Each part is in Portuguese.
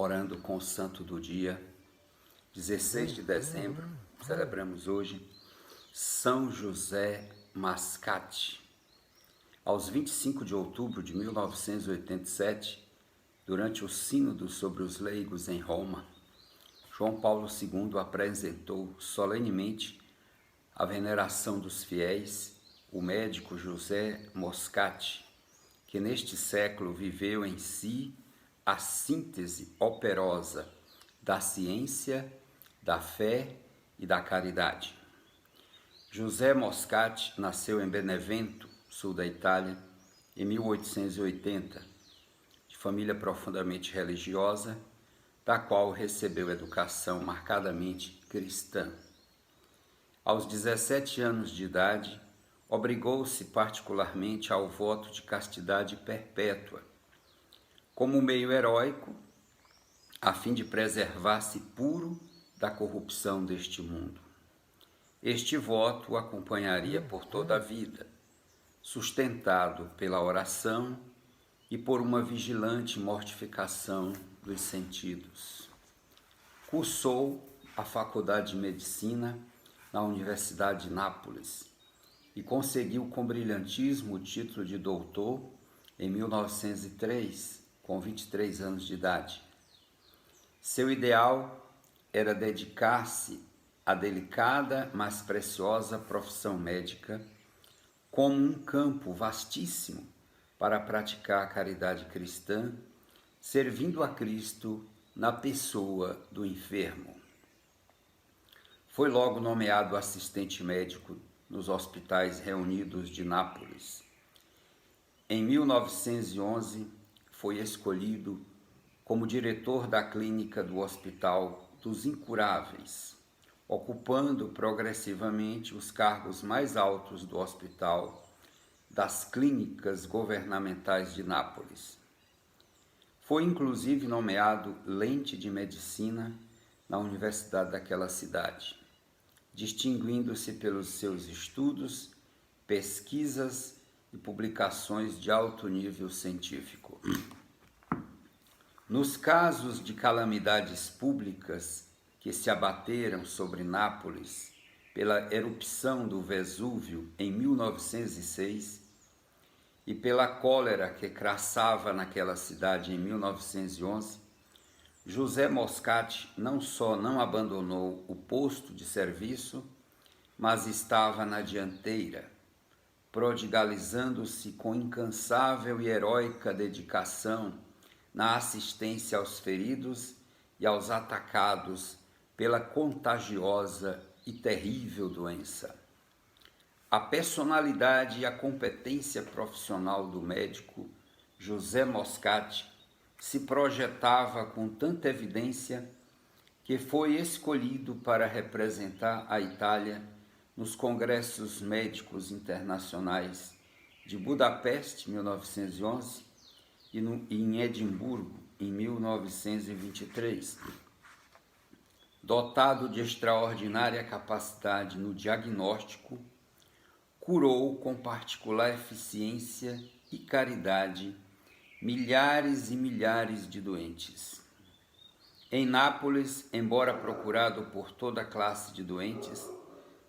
orando com o santo do dia, 16 de dezembro, celebramos hoje São José Mascate. Aos 25 de outubro de 1987, durante o sínodo sobre os leigos em Roma, João Paulo II apresentou solenemente a veneração dos fiéis, o médico José Moscati, que neste século viveu em si a síntese operosa da ciência, da fé e da caridade. José Moscati nasceu em Benevento, sul da Itália, em 1880, de família profundamente religiosa, da qual recebeu educação marcadamente cristã. Aos 17 anos de idade, obrigou-se particularmente ao voto de castidade perpétua, como meio heróico, a fim de preservar-se puro da corrupção deste mundo. Este voto o acompanharia por toda a vida, sustentado pela oração e por uma vigilante mortificação dos sentidos. Cursou a Faculdade de Medicina na Universidade de Nápoles e conseguiu com brilhantismo o título de doutor em 1903, com 23 anos de idade. Seu ideal era dedicar-se à delicada, mas preciosa profissão médica como um campo vastíssimo para praticar a caridade cristã, servindo a Cristo na pessoa do enfermo. Foi logo nomeado assistente médico nos hospitais reunidos de Nápoles. Em 1911, foi escolhido como diretor da clínica do Hospital dos Incuráveis, ocupando progressivamente os cargos mais altos do hospital das clínicas governamentais de Nápoles. Foi inclusive nomeado lente de medicina na universidade daquela cidade, distinguindo-se pelos seus estudos, pesquisas e publicações de alto nível científico. Nos casos de calamidades públicas que se abateram sobre Nápoles pela erupção do Vesúvio em 1906 e pela cólera que crassava naquela cidade em 1911, José Moscati não só não abandonou o posto de serviço, mas estava na dianteira, prodigalizando-se com incansável e heróica dedicação na assistência aos feridos e aos atacados pela contagiosa e terrível doença. A personalidade e a competência profissional do médico José Moscati se projetava com tanta evidência que foi escolhido para representar a Itália nos congressos médicos internacionais de Budapeste, 1911, e em Edimburgo, em 1923. Dotado de extraordinária capacidade no diagnóstico, curou com particular eficiência e caridade milhares e milhares de doentes. Em Nápoles, embora procurado por toda classe de doentes,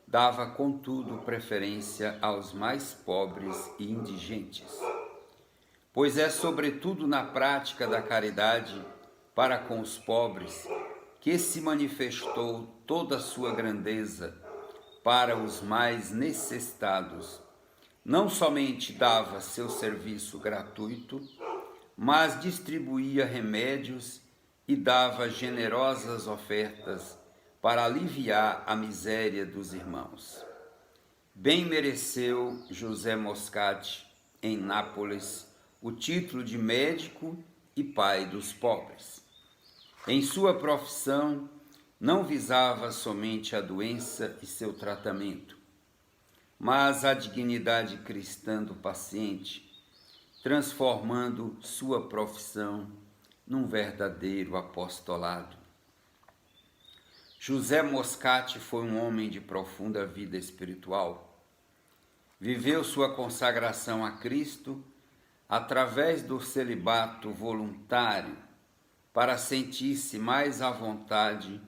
dava, contudo, preferência aos mais pobres e indigentes, pois é sobretudo na prática da caridade para com os pobres que se manifestou toda a sua grandeza para os mais necessitados. Não somente dava seu serviço gratuito, mas distribuía remédios e dava generosas ofertas para aliviar a miséria dos irmãos. Bem mereceu José Moscati, em Nápoles, o título de médico e pai dos pobres. Em sua profissão, não visava somente a doença e seu tratamento, mas a dignidade cristã do paciente, transformando sua profissão num verdadeiro apostolado. José Moscati foi um homem de profunda vida espiritual. Viveu sua consagração a Cristo através do celibato voluntário, para sentir-se mais à vontade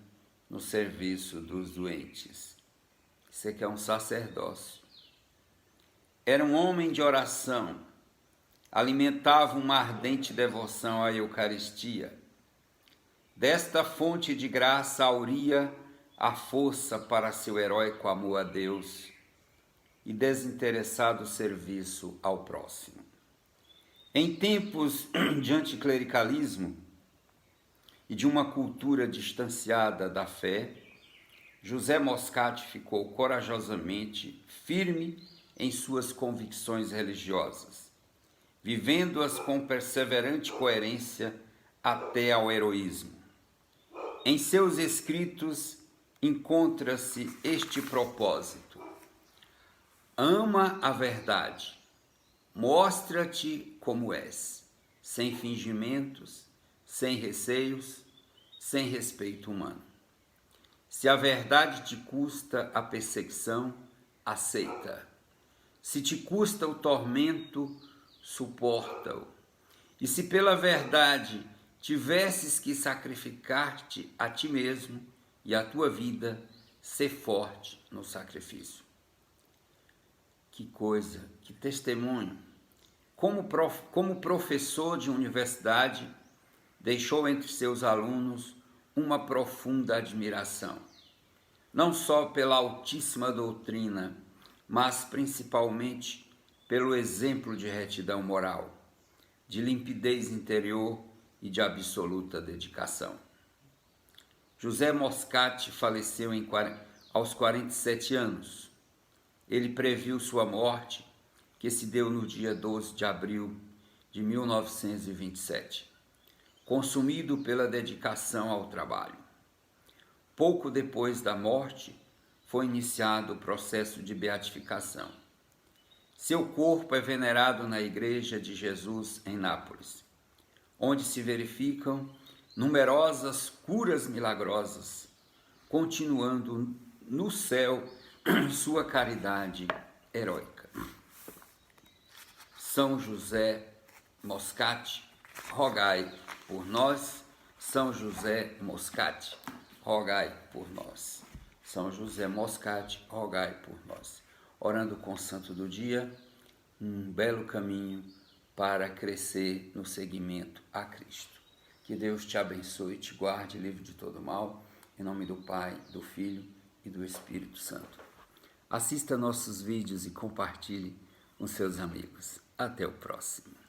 no serviço dos doentes. Isso aqui é um sacerdócio. Era um homem de oração, alimentava uma ardente devoção à Eucaristia. Desta fonte de graça auria a força para seu heróico amor a Deus e desinteressado serviço ao próximo. Em tempos de anticlericalismo e de uma cultura distanciada da fé, José Moscati ficou corajosamente firme em suas convicções religiosas, vivendo-as com perseverante coerência até ao heroísmo. Em seus escritos encontra-se este propósito: ama a verdade, mostra-te como és, sem fingimentos, sem receios, sem respeito humano. Se a verdade te custa a perseguição, aceita. Se te custa o tormento, suporta-o. E se pela verdade tivesses que sacrificar-te a ti mesmo e a tua vida, ser forte no sacrifício. Que coisa, que testemunho! Como professor de universidade, deixou entre seus alunos uma profunda admiração, não só pela altíssima doutrina, mas principalmente pelo exemplo de retidão moral, de limpidez interior e de absoluta dedicação. José Moscati faleceu aos 47 anos. Ele previu sua morte, que se deu no dia 12 de abril de 1927, consumido pela dedicação ao trabalho. Pouco depois da morte, foi iniciado o processo de beatificação. Seu corpo é venerado na Igreja de Jesus em Nápoles, onde se verificam numerosas curas milagrosas, continuando no céu sua caridade heróica. São José Moscati, rogai por nós. São José Moscati, rogai por nós. São José Moscati, rogai por nós. Orando com o Santo do Dia, um belo caminho para crescer no seguimento a Cristo. Que Deus te abençoe e te guarde, livre de todo mal, em nome do Pai, do Filho e do Espírito Santo. Assista nossos vídeos e compartilhe com seus amigos. Até o próximo.